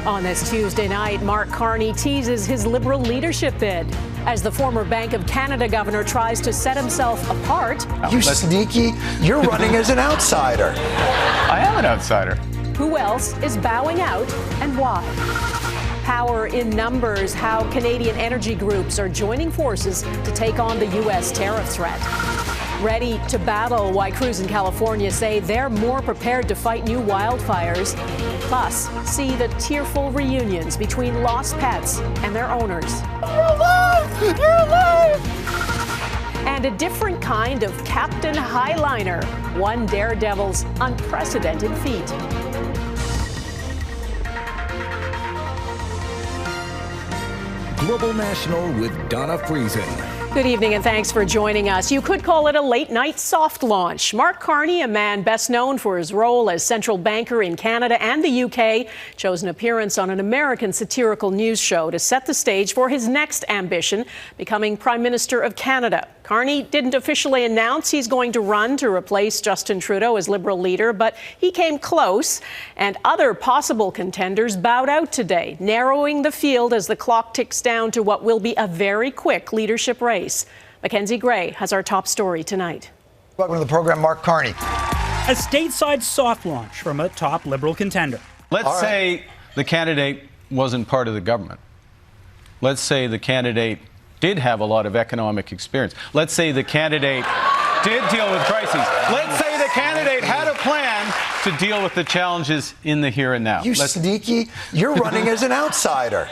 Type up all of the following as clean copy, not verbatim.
On this Tuesday night, Mark Carney teases his Liberal leadership bid as the former Bank of Canada governor tries to set himself apart. You sneaky, you're running as an outsider. I am an outsider. Who else is bowing out and why? Power in numbers, how Canadian energy groups are joining forces to take on the U.S. tariff threat. Ready to battle, why crews in California say they're more prepared to fight new wildfires. Plus, see the tearful reunions between lost pets and their owners. You're alive! You're alive! And a different kind of Captain Highliner, one daredevil's unprecedented feat. Global National with Donna Friesen. Good evening and thanks for joining us. You could call it a late-night soft launch. Mark Carney, a man best known for his role as central banker in Canada and the UK, chose an appearance on an American satirical news show to set the stage for his next ambition, becoming Prime Minister of Canada. Carney didn't officially announce he's going to run to replace Justin Trudeau as Liberal leader, but he came close, and other possible contenders bowed out today, narrowing the field as the clock ticks down to what will be a very quick leadership race. Mackenzie Gray has our top story tonight. Welcome to the program, Mark Carney. A stateside soft launch from a top Liberal contender. Let's say the candidate wasn't part of the government. Let's say the candidate did have a lot of economic experience. Let's say the candidate did deal with crises. Let's say the candidate had a plan to deal with the challenges in the here and now. You sneaky, you're running as an outsider.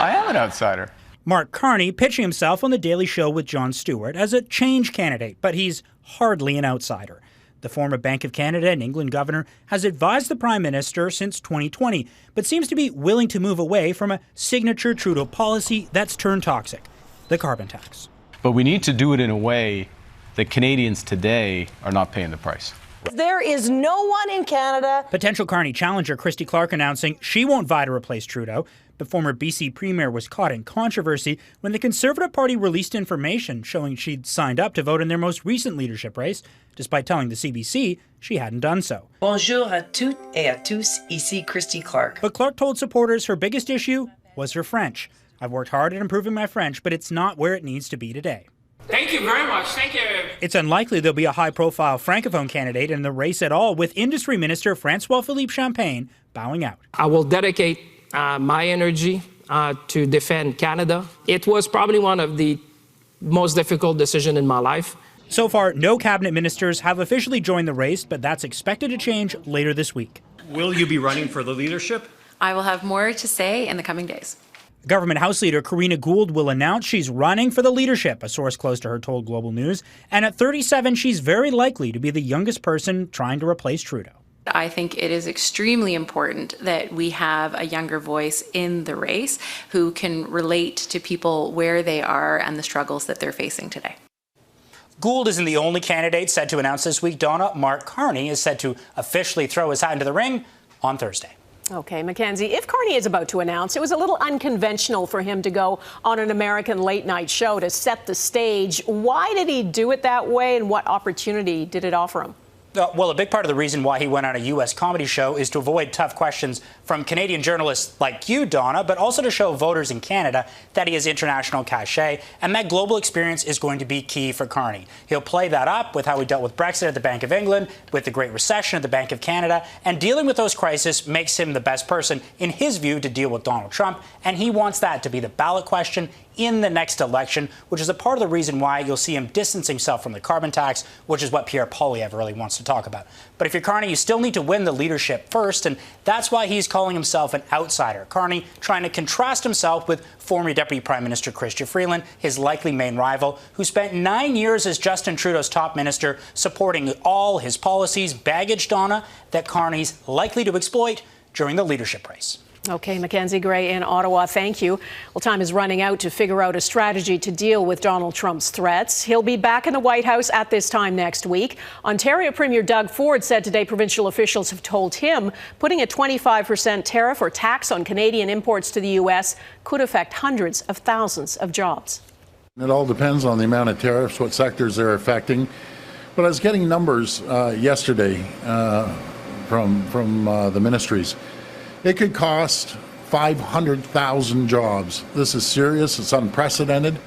I am an outsider. Mark Carney pitching himself on the Daily Show with Jon Stewart as a change candidate, but he's hardly an outsider. The former Bank of Canada and England governor has advised the Prime Minister since 2020, but seems to be willing to move away from a signature Trudeau policy that's turned toxic, the carbon tax. But we need to do it in a way that Canadians today are not paying the price. There is no one in Canada. Potential Carney challenger Christy Clark announcing she won't vie to replace Trudeau. The former BC Premier was caught in controversy when the Conservative Party released information showing she'd signed up to vote in their most recent leadership race, despite telling the CBC she hadn't done so. Bonjour à toutes et à tous, ici Christy Clark. But Clark told supporters her biggest issue was her French. I've worked hard at improving my French, but it's not where it needs to be today. Thank you very much. Thank you. It's unlikely there'll be a high-profile Francophone candidate in the race at all, with Industry Minister François-Philippe Champagne bowing out. I will dedicate my energy to defend Canada. It was probably one of the most difficult decisions in my life. So far, no cabinet ministers have officially joined the race, but that's expected to change later this week. Will you be running for the leadership? I will have more to say in the coming days. Government House Leader Karina Gould will announce she's running for the leadership, a source close to her told Global News. And at 37, she's very likely to be the youngest person trying to replace Trudeau. I think it is extremely important that we have a younger voice in the race who can relate to people where they are and the struggles that they're facing today. Gould isn't the only candidate set to announce this week, Donna. Mark Carney is set to officially throw his hat into the ring on Thursday. Okay, Mackenzie, if Carney is about to announce, it was a little unconventional for him to go on an American late-night show to set the stage. Why did he do it that way, and what opportunity did it offer him? Well, a big part of the reason why he went on a U.S. comedy show is to avoid tough questions from Canadian journalists like you, Donna, but also to show voters in Canada that he has international cachet, and that global experience is going to be key for Carney. He'll play that up with how he dealt with Brexit at the Bank of England, with the Great Recession at the Bank of Canada, and dealing with those crises makes him the best person, in his view, to deal with Donald Trump, and he wants that to be the ballot question in the next election, which is a part of the reason why you'll see him distance himself from the carbon tax, which is what Pierre Poilievre really wants to talk about. But if you're Carney, you still need to win the leadership first, and that's why he's calling himself an outsider. Carney trying to contrast himself with former Deputy Prime Minister Chrystia Freeland, his likely main rival, who spent 9 years as Justin Trudeau's top minister, supporting all his policies, baggage, Donna, that Carney's likely to exploit during the leadership race. Okay, Mackenzie Gray in Ottawa, thank you. Well, time is running out to figure out a strategy to deal with Donald Trump's threats. He'll be back in the White House at this time next week. Ontario Premier Doug Ford said today provincial officials have told him putting a 25% tariff or tax on Canadian imports to the U.S. could affect hundreds of thousands of jobs. It all depends on the amount of tariffs, what sectors they're affecting. But I was getting numbers yesterday from the ministries. It could cost 500,000 jobs. This is serious. It's unprecedented.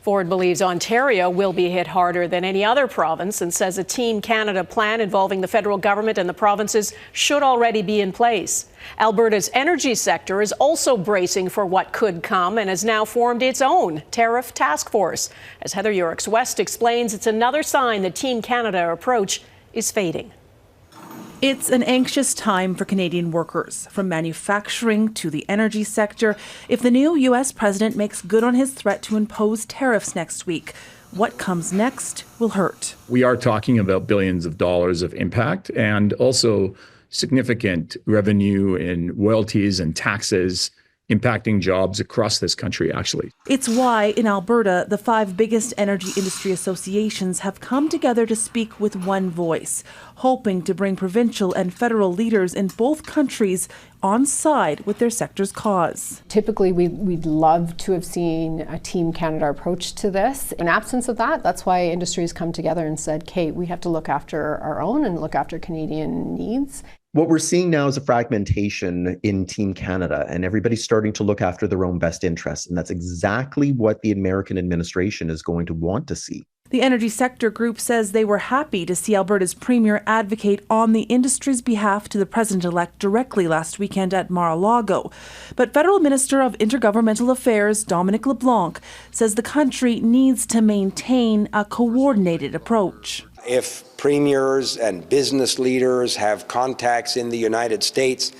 Ford believes Ontario will be hit harder than any other province and says a Team Canada plan involving the federal government and the provinces should already be in place. Alberta's energy sector is also bracing for what could come and has now formed its own tariff task force. As Heather Yourex-West explains, it's another sign the Team Canada approach is fading. It's an anxious time for Canadian workers, from manufacturing to the energy sector. If the new U.S. president makes good on his threat to impose tariffs next week, what comes next will hurt. We are talking about billions of dollars of impact and also significant revenue in royalties and taxes impacting jobs across this country, actually. It's why, in Alberta, the 5 biggest energy industry associations have come together to speak with one voice, hoping to bring provincial and federal leaders in both countries on side with their sector's cause. Typically, we'd love to have seen a Team Canada approach to this. In absence of that, that's why industries come together and said, Kate, we have to look after our own and look after Canadian needs. What we're seeing now is a fragmentation in Team Canada, and everybody's starting to look after their own best interests. And that's exactly what the American administration is going to want to see. The energy sector group says they were happy to see Alberta's premier advocate on the industry's behalf to the president-elect directly last weekend at Mar-a-Lago. But Federal Minister of Intergovernmental Affairs, Dominic LeBlanc, says the country needs to maintain a coordinated approach. If premiers and business leaders have contacts in the United States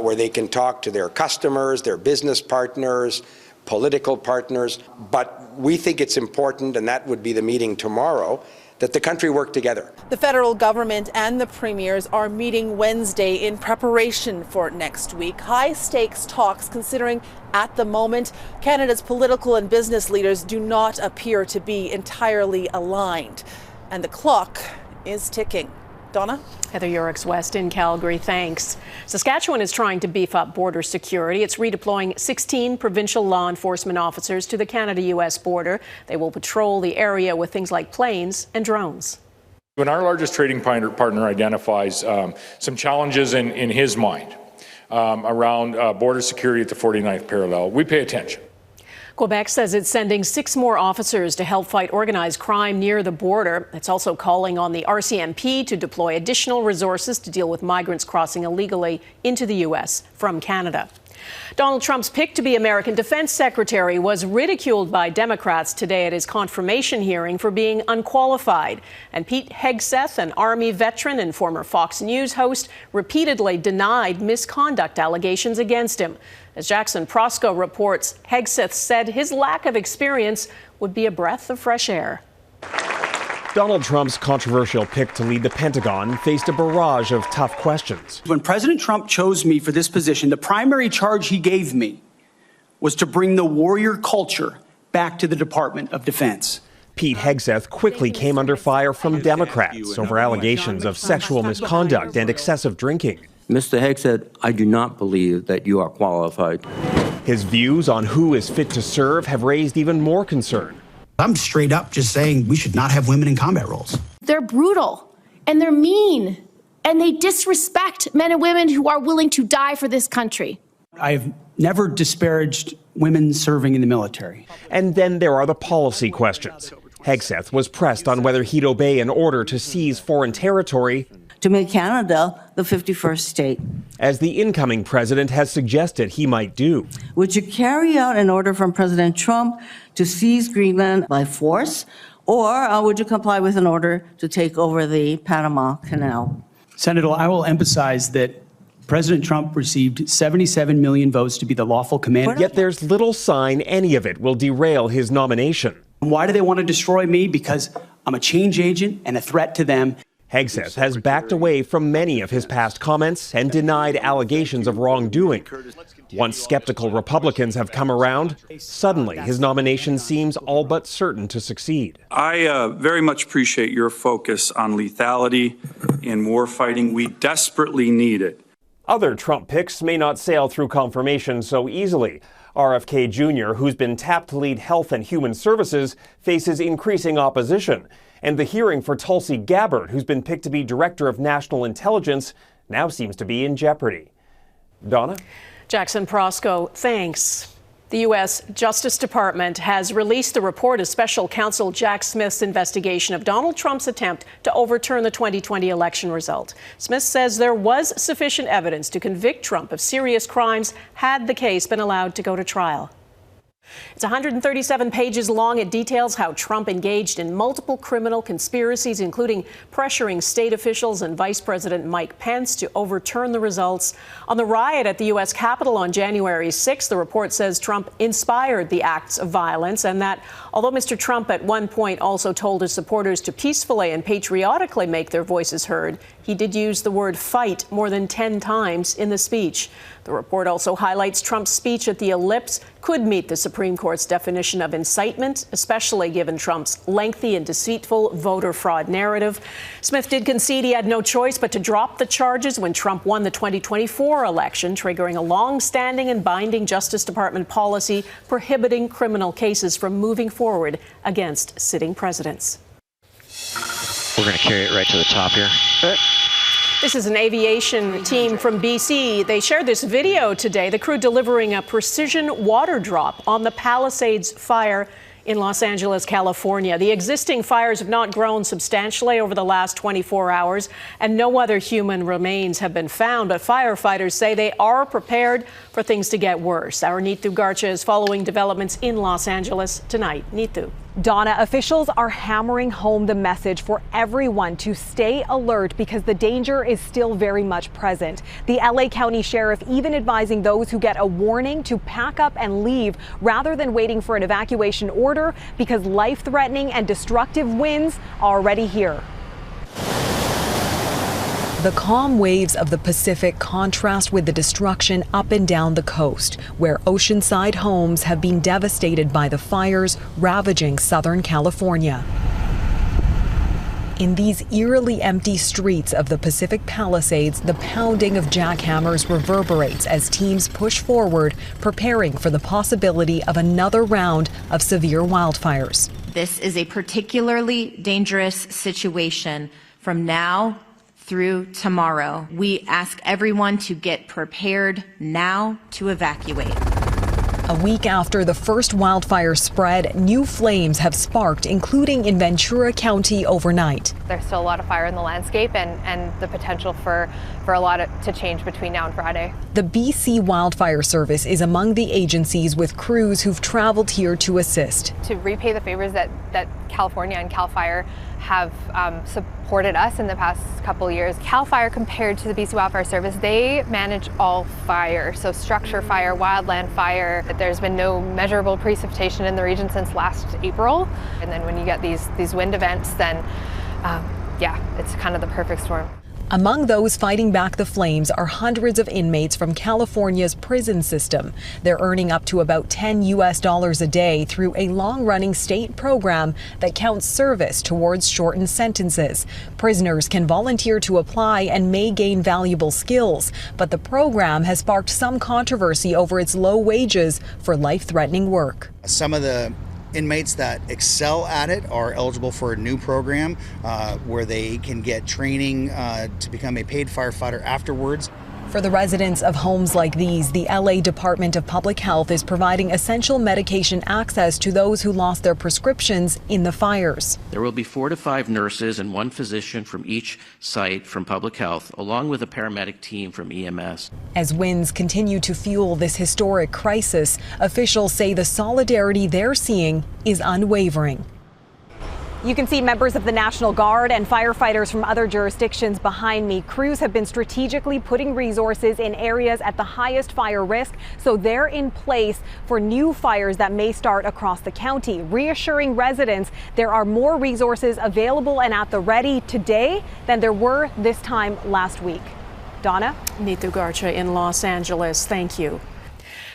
where they can talk to their customers, their business partners, political partners, but we think it's important, and that would be the meeting tomorrow, that the country work together. The federal government and the premiers are meeting Wednesday in preparation for next week. High-stakes talks considering at the moment Canada's political and business leaders do not appear to be entirely aligned. And the clock is ticking. Donna? Heather Yourex-West in Calgary, thanks. Saskatchewan is trying to beef up border security. It's redeploying 16 provincial law enforcement officers to the Canada-U.S. border. They will patrol the area with things like planes and drones. When our largest trading partner identifies some challenges in his mind around border security at the 49th parallel, we pay attention. Quebec says it's sending 6 more officers to help fight organized crime near the border. It's also calling on the RCMP to deploy additional resources to deal with migrants crossing illegally into the U.S. from Canada. Donald Trump's pick to be American Defense Secretary was ridiculed by Democrats today at his confirmation hearing for being unqualified. And Pete Hegseth, an Army veteran and former Fox News host, repeatedly denied misconduct allegations against him. As Jackson Prosco reports, Hegseth said his lack of experience would be a breath of fresh air. Donald Trump's controversial pick to lead the Pentagon faced a barrage of tough questions. When President Trump chose me for this position, the primary charge he gave me was to bring the warrior culture back to the Department of Defense. Pete Hegseth quickly came under fire from Democrats over allegations of sexual misconduct and excessive drinking. Mr. Hegseth, I do not believe that you are qualified. His views on who is fit to serve have raised even more concern. I'm straight up just saying we should not have women in combat roles. They're brutal and they're mean and they disrespect men and women who are willing to die for this country. I've never disparaged women serving in the military. And then there are the policy questions. Hegseth was pressed on whether he'd obey an order to seize foreign territory to make Canada the 51st state, as the incoming president has suggested he might do. Would you carry out an order from President Trump to seize Greenland by force, or would you comply with an order to take over the Panama Canal? Senator, I will emphasize that President Trump received 77 million votes to be the lawful commander. Yet there's little sign any of it will derail his nomination. Why do they want to destroy me? Because I'm a change agent and a threat to them. Hegseth has backed away from many of his past comments and denied allegations of wrongdoing. Once skeptical Republicans have come around, suddenly his nomination seems all but certain to succeed. I very much appreciate your focus on lethality in war fighting. We desperately need it. Other Trump picks may not sail through confirmation so easily. RFK Jr., who's been tapped to lead Health and Human Services, faces increasing opposition. And the hearing for Tulsi Gabbard, who's been picked to be Director of National Intelligence, now seems to be in jeopardy. Donna? Jackson Prosco, thanks. The U.S. Justice Department has released the report of Special Counsel Jack Smith's investigation of Donald Trump's attempt to overturn the 2020 election result. Smith says there was sufficient evidence to convict Trump of serious crimes had the case been allowed to go to trial. It's 137 pages long. It details how Trump engaged in multiple criminal conspiracies, including pressuring state officials and Vice President Mike Pence to overturn the results. On the riot at the U.S. Capitol on January 6th, the report says Trump inspired the acts of violence, and that although Mr. Trump at one point also told his supporters to peacefully and patriotically make their voices heard, he did use the word fight more than 10 times in the speech. The report also highlights Trump's speech at the Ellipse could meet the Supreme Court's definition of incitement, especially given Trump's lengthy and deceitful voter fraud narrative. Smith did concede he had no choice but to drop the charges when Trump won the 2024 election, triggering a long-standing and binding Justice Department policy prohibiting criminal cases from moving forward against sitting presidents. We're going to carry it right to the top here. This is an aviation team from BC. They shared this video today, the crew delivering a precision water drop on the Palisades fire in Los Angeles, California. The existing fires have not grown substantially over the last 24 hours, and no other human remains have been found. But firefighters say they are prepared for things to get worse. Our Neetu Garcha is following developments in Los Angeles tonight. Neetu. Donna, officials are hammering home the message for everyone to stay alert because the danger is still very much present. The LA County Sheriff even advising those who get a warning to pack up and leave rather than waiting for an evacuation order because life-threatening and destructive winds are already here. The calm waves of the Pacific contrast with the destruction up and down the coast, where oceanside homes have been devastated by the fires ravaging Southern California. In these eerily empty streets of the Pacific Palisades, the pounding of jackhammers reverberates as teams push forward, preparing for the possibility of another round of severe wildfires. This is a particularly dangerous situation from now through tomorrow. We ask everyone to get prepared now to evacuate. A week after the first wildfire spread, new flames have sparked, including in Ventura County overnight. There's still a lot of fire in the landscape and the potential for a lot to change between now and Friday. The BC Wildfire Service is among the agencies with crews who've traveled here to assist. To repay the favors that California and CAL FIRE have supported us in the past couple of years. CAL FIRE, compared to the BC Wildfire Service, they manage all fire, so structure fire, wildland fire. There's been no measurable precipitation in the region since last April, and then when you get these wind events, then yeah, it's kind of the perfect storm. Among those fighting back the flames are hundreds of inmates from California's prison system. They're earning up to about $10 a day through a long-running state program that counts service towards shortened sentences. Prisoners can volunteer to apply and may gain valuable skills, but the program has sparked some controversy over its low wages for life-threatening work. Some of the inmates that excel at it are eligible for a new program where they can get training to become a paid firefighter afterwards. For the residents of homes like these, the LA Department of Public Health is providing essential medication access to those who lost their prescriptions in the fires. There will be 4 to 5 nurses and 1 physician from each site from Public Health, along with a paramedic team from EMS. As winds continue to fuel this historic crisis, officials say the solidarity they're seeing is unwavering. You can see members of the National Guard and firefighters from other jurisdictions behind me. Crews have been strategically putting resources in areas at the highest fire risk, so they're in place for new fires that may start across the county, reassuring residents there are more resources available and at the ready today than there were this time last week. Donna? Neetu Garcha in Los Angeles. Thank you.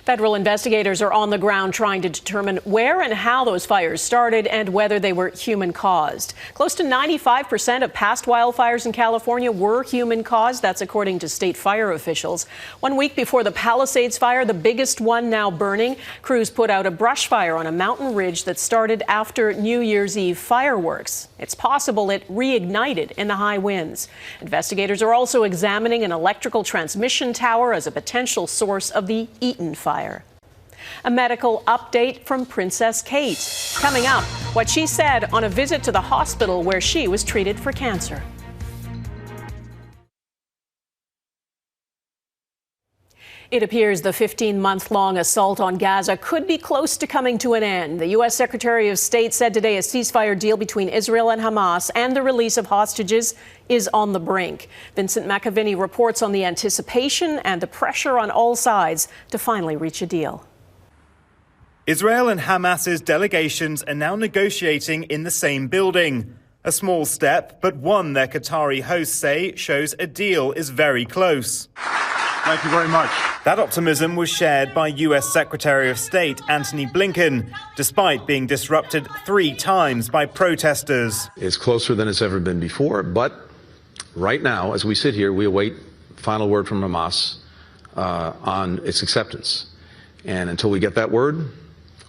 Federal investigators are on the ground trying to determine where and how those fires started and whether they were human-caused. Close to 95% of past wildfires in California were human-caused. That's according to state fire officials. 1 week before the Palisades fire, the biggest one now burning, crews put out a brush fire on a mountain ridge that started after New Year's Eve fireworks. It's possible it reignited in the high winds. Investigators are also examining an electrical transmission tower as a potential source of the Eaton fire. A medical update from Princess Kate. Coming up, what she said on a visit to the hospital where she was treated for cancer. It appears the 15-month-long assault on Gaza could be close to coming to an end. The U.S. Secretary of State said today a ceasefire deal between Israel and Hamas and the release of hostages is on the brink. Vincent McAviney reports on the anticipation and the pressure on all sides to finally reach a deal. Israel and Hamas's delegations are now negotiating in the same building. A small step, but one their Qatari hosts say shows a deal is very close. Thank you very much. That optimism was shared by U.S. Secretary of State Antony Blinken, despite being disrupted 3 times by protesters. It's closer than it's ever been before, but right now, as we sit here, we await final word from Hamas on its acceptance. And until we get that word,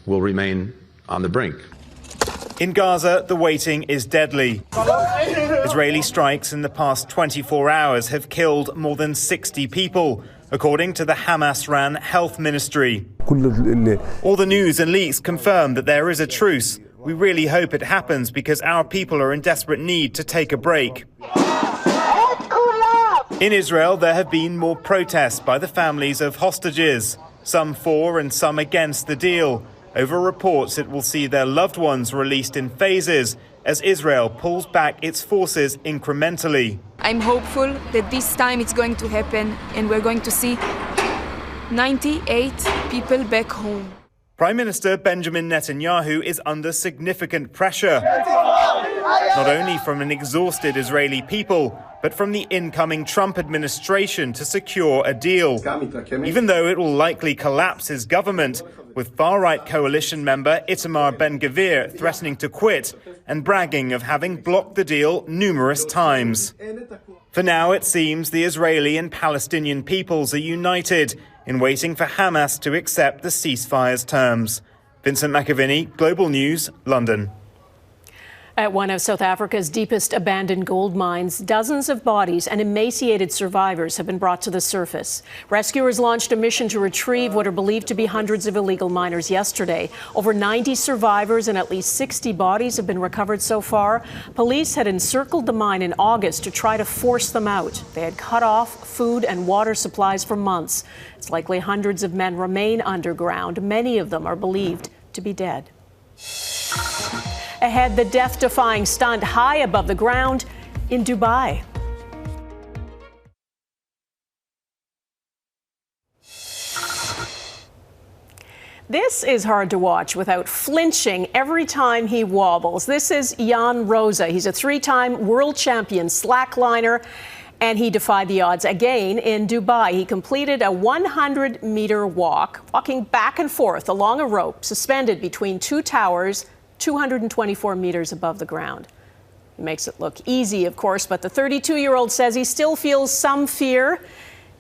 we'll remain on the brink. In Gaza, the waiting is deadly. Israeli strikes in the past 24 hours have killed more than 60 people, according to the Hamas-run health ministry. All the news and leaks confirm that there is a truce. We really hope it happens because our people are in desperate need to take a break. In Israel, there have been more protests by the families of hostages, some for and some against the deal, over reports it will see their loved ones released in phases as Israel pulls back its forces incrementally. I'm hopeful that this time it's going to happen and we're going to see 98 people back home. Prime Minister Benjamin Netanyahu is under significant pressure, not only from an exhausted Israeli people, but from the incoming Trump administration to secure a deal, even though it will likely collapse his government, with far-right coalition member Itamar Ben-Gvir threatening to quit and bragging of having blocked the deal numerous times. For now, it seems the Israeli and Palestinian peoples are united in waiting for Hamas to accept the ceasefire's terms. Vincent McAviney, Global News, London. At one of South Africa's deepest abandoned gold mines, dozens of bodies and emaciated survivors have been brought to the surface. Rescuers launched a mission to retrieve what are believed to be hundreds of illegal miners yesterday. Over 90 survivors and at least 60 bodies have been recovered so far. Police had encircled the mine in August to try to force them out. They had cut off food and water supplies for months. It's likely hundreds of men remain underground. Many of them are believed to be dead. Ahead, the death-defying stunt high above the ground in Dubai. This is hard to watch without flinching every time he wobbles. This is Jan Rosa. He's a 3-time world champion slackliner, and he defied the odds again in Dubai. He completed a 100-meter walk, walking back and forth along a rope suspended between 2 towers 224 meters above the ground. It makes it look easy, of course, but the 32-year-old says he still feels some fear,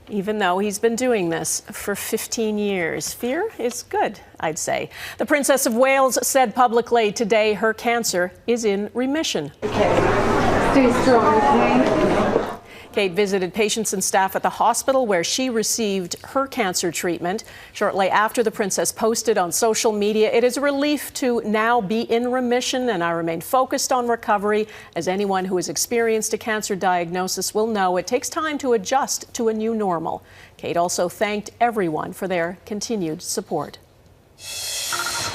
even though he's been doing this for 15 years. Fear is good, I'd say. The Princess of Wales said publicly today her cancer is in remission. Okay, stay strong, okay? Kate visited patients and staff at the hospital where she received her cancer treatment. Shortly after the princess posted on social media, "It is a relief to now be in remission, and I remain focused on recovery. As anyone who has experienced a cancer diagnosis will know, it takes time to adjust to a new normal." Kate also thanked everyone for their continued support.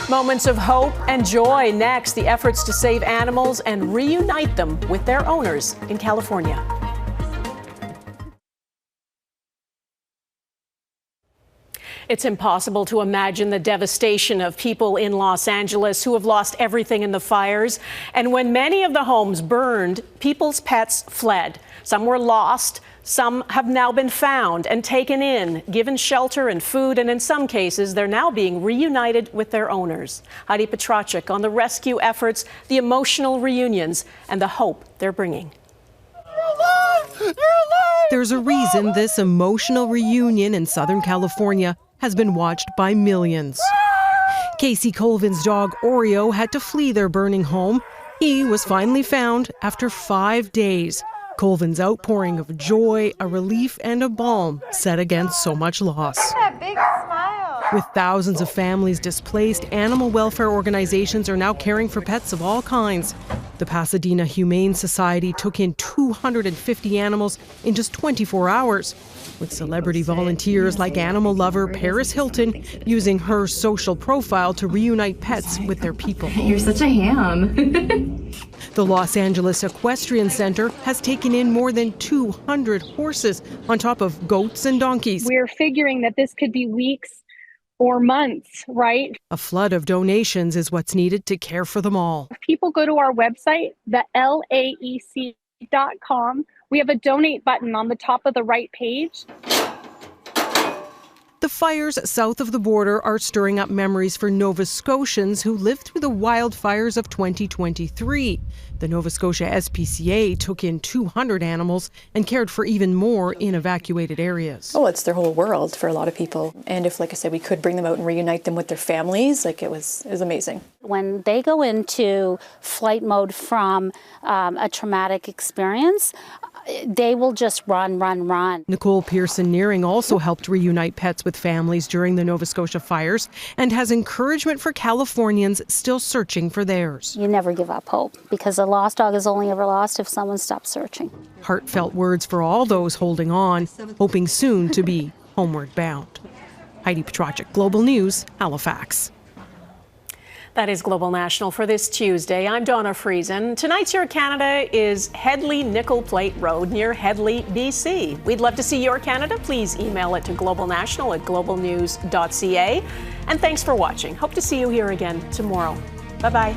Moments of hope and joy next. The efforts to save animals and reunite them with their owners in California. It's impossible to imagine the devastation of people in Los Angeles who have lost everything in the fires. And when many of the homes burned, people's pets fled. Some were lost. Some have now been found and taken in, given shelter and food, and in some cases, they're now being reunited with their owners. Heidi Petracek on the rescue efforts, the emotional reunions, and the hope they're bringing. There's a reason this emotional reunion in Southern California has been watched by millions. Casey Colvin's dog Oreo had to flee their burning home. He was finally found after 5 days. Colvin's outpouring of joy, a relief, and a balm set against so much loss. That big smile. With thousands of families displaced, animal welfare organizations are now caring for pets of all kinds. The Pasadena Humane Society took in 250 animals in just 24 hours, with celebrity volunteers like animal lover Paris Hilton using her social profile to reunite pets with their people. You're such a ham. The Los Angeles Equestrian Center has taken in more than 200 horses on top of goats and donkeys. We're figuring that this could be weeks or months, right? A flood of donations is what's needed to care for them all. If people go to our website, the laec.com, we have a donate button on the top of the right page. The fires south of the border are stirring up memories for Nova Scotians who lived through the wildfires of 2023. The Nova Scotia SPCA took in 200 animals and cared for even more in evacuated areas. Oh, it's their whole world for a lot of people. And if, like I said, we could bring them out and reunite them with their families, it was amazing. When they go into flight mode from a traumatic experience, they will just run. Nicole Pearson-Nearing also helped reunite pets with families during the Nova Scotia fires and has encouragement for Californians still searching for theirs. You never give up hope, because a lost dog is only ever lost if someone stops searching. Heartfelt words for all those holding on, hoping soon to be homeward bound. Heidi Petracek, Global News, Halifax. That is Global National for this Tuesday. I'm Donna Friesen. Tonight's Your Canada is Headley Nickel Plate Road near Headley, BC. We'd love to see your Canada. Please email it to globalnational@globalnews.ca. And thanks for watching. Hope to see you here again tomorrow. Bye-bye.